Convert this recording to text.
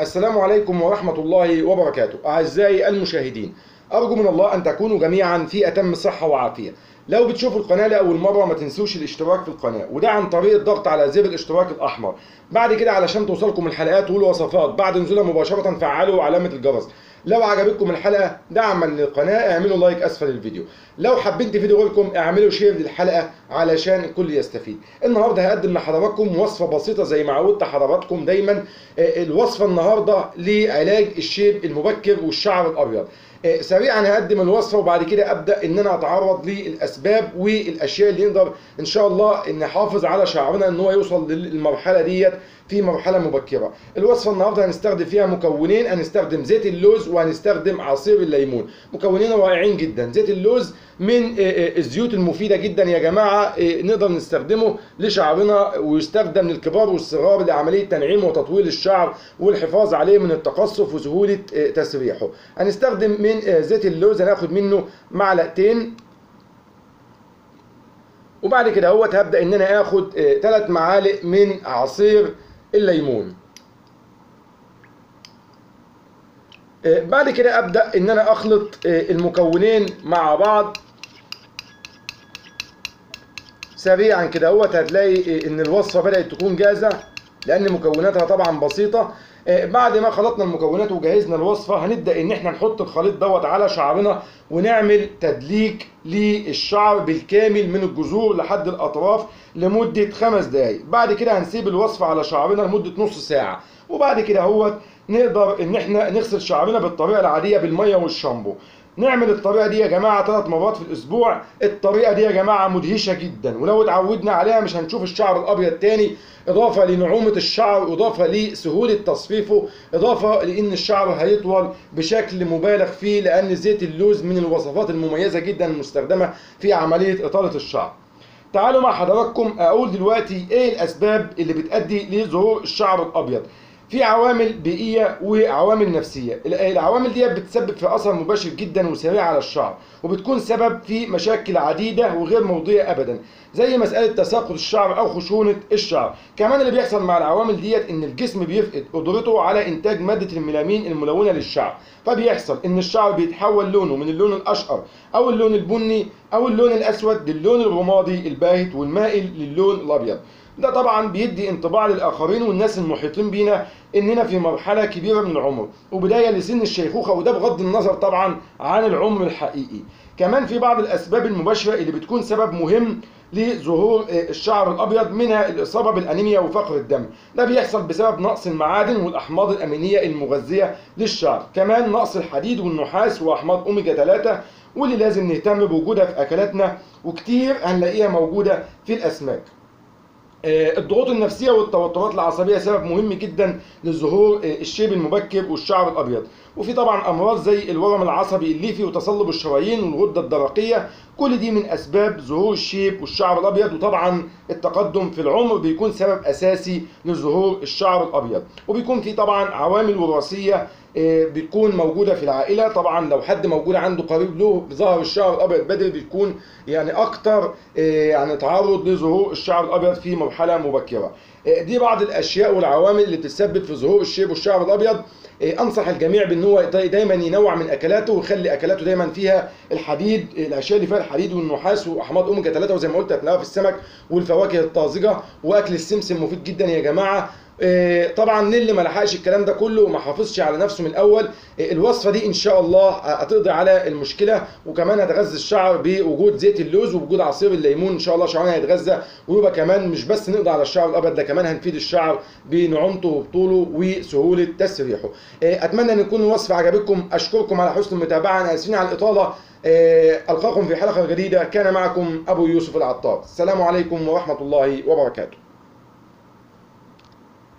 السلام عليكم ورحمة الله وبركاته. أعزائي المشاهدين، أرجو من الله أن تكونوا جميعا في أتم صحة وعافية. لو بتشوفوا القناة لأول مرة ما تنسوش الاشتراك في القناة، وده عن طريق الضغط على زر الاشتراك الأحمر. بعد كده علشان توصلكم الحلقات والوصفات بعد نزولها مباشرة فعلوا علامة الجرس. لو عجبتكم الحلقة دعما للقناة اعملوا لايك أسفل الفيديو. لو حابين تفيدوا غيركم اعملوا شير للحلقة علشان الكل يستفيد. النهارده هقدم لحضراتكم وصفة بسيطة زي ما عودت حضراتكم دايما. الوصفة النهارده لعلاج الشيب المبكر والشعر الأبيض. سريعا هقدم الوصفه وبعد كده ابدا ان انا اتعرض للاسباب والاشياء اللي نقدر ان شاء الله ان نحافظ على شعرنا ان هو يوصل للمرحله ديت في مرحله مبكره. الوصفه النهارده هنستخدم فيها مكونين، هنستخدم زيت اللوز وهنستخدم عصير الليمون. مكونين رائعين جدا. زيت اللوز من الزيوت المفيده جدا يا جماعه، نقدر نستخدمه لشعرنا ويستخدم للكبار والصغار لعمليه تنعيم وتطويل الشعر والحفاظ عليه من التقصف وسهوله تسريحه. هنستخدم من زيت اللوز هناخد منه معلقتين، وبعد كده هبدا ان انا اخد 3 معالق من عصير الليمون. بعد كده ابدا ان انا اخلط المكونين مع بعض سريعا كده. هتلاقي ان الوصفه بدات تكون جاهزه لان مكوناتها طبعا بسيطه. بعد ما خلطنا المكونات وجهزنا الوصفه هنبدا ان احنا نحط الخليط دوت على شعرنا ونعمل تدليك للشعر بالكامل من الجذور لحد الاطراف لمده 5 دقائق. بعد كده هنسيب الوصفه على شعرنا لمده نص ساعه، وبعد كده نقدر ان احنا نغسل شعرنا بالطريقه العاديه بالميه والشامبو. نعمل الطريقه دي يا جماعه 3 مرات في الاسبوع. الطريقه دي يا جماعه مدهشه جدا، ولو اتعودنا عليها مش هنشوف الشعر الابيض تاني. اضافه لنعومه الشعر، اضافه لسهوله تصفيفه، اضافه لان الشعر هيطول بشكل مبالغ فيه، لان زيت اللوز من الوصفات المميزه جدا المستخدمه في عمليه اطاله الشعر. تعالوا مع حضراتكم اقول دلوقتي ايه الاسباب اللي بتؤدي لظهور الشعر الابيض. في عوامل بيئيه وعوامل نفسيه. العوامل دي بتسبب في اثر مباشر جدا وسريع على الشعر، وبتكون سبب في مشاكل عديده وغير مرضيه ابدا، زي مساله تساقط الشعر او خشونه الشعر. كمان اللي بيحصل مع العوامل ديت ان الجسم بيفقد قدرته على انتاج ماده الميلامين الملونه للشعر، فبيحصل ان الشعر بيتحول لونه من اللون الاشقر او اللون البني او اللون الاسود للون الرمادي الباهت والمائل للون الابيض. ده طبعا بيدي انطباع للاخرين والناس المحيطين بينا اننا في مرحله كبيره من العمر وبدايه لسن الشيخوخه، وده بغض النظر طبعا عن العمر الحقيقي. كمان في بعض الاسباب المباشره اللي بتكون سبب مهم لظهور الشعر الابيض، منها الاصابه بالانيميا وفقر الدم. ده بيحصل بسبب نقص المعادن والاحماض الامينيه المغذيه للشعر، كمان نقص الحديد والنحاس واحماض اوميجا 3 واللي لازم نهتم بوجودها في اكلاتنا، وكتير هنلاقيها موجوده في الاسماك. الضغوط النفسيه والتوترات العصبيه سبب مهم جدا لظهور الشيب المبكر والشعر الابيض. وفي طبعا امراض زي الورم العصبي الليفي وتصلب الشرايين والغده الدرقيه، كل دي من اسباب ظهور الشيب والشعر الابيض. وطبعا التقدم في العمر بيكون سبب اساسي لظهور الشعر الابيض. وبيكون في طبعا عوامل وراثيه بتكون موجوده في العائله. طبعا لو حد موجود عنده قريب له ظهر الشعر الابيض بدري بيكون اكتر تعرض لظهور الشعر الابيض في مرحله مبكره. دي بعض الاشياء والعوامل اللي بتسبب في ظهور الشيب والشعر الابيض. انصح الجميع بان هو دايما ينوع من اكلاته ويخلي اكلاته دايما فيها الحديد، الاشياء اللي فيها الحديد والنحاس واحماض اوميجا 3، وزي ما قلت هتلاقوها في السمك والفواكه الطازجه، واكل السمسم مفيد جدا يا جماعه. طبعا للي ما لحقش الكلام ده كله وما حافظش على نفسه من الاول، الوصفه دي ان شاء الله هتقضي على المشكله، وكمان هتغذي الشعر بوجود زيت اللوز وبوجود عصير الليمون. ان شاء الله شعرنا هيتغذى ويبقى كمان مش بس نقضي على الشعر الابيض، ده كمان هنفيد الشعر بنعومته وبطوله وسهوله تسريحه. اتمنى ان يكون الوصفه عجبتكم. اشكركم على حسن المتابعه، انا اسفين على الاطاله. القاكم في حلقه جديده. كان معكم ابو يوسف العطار. السلام عليكم ورحمه الله وبركاته.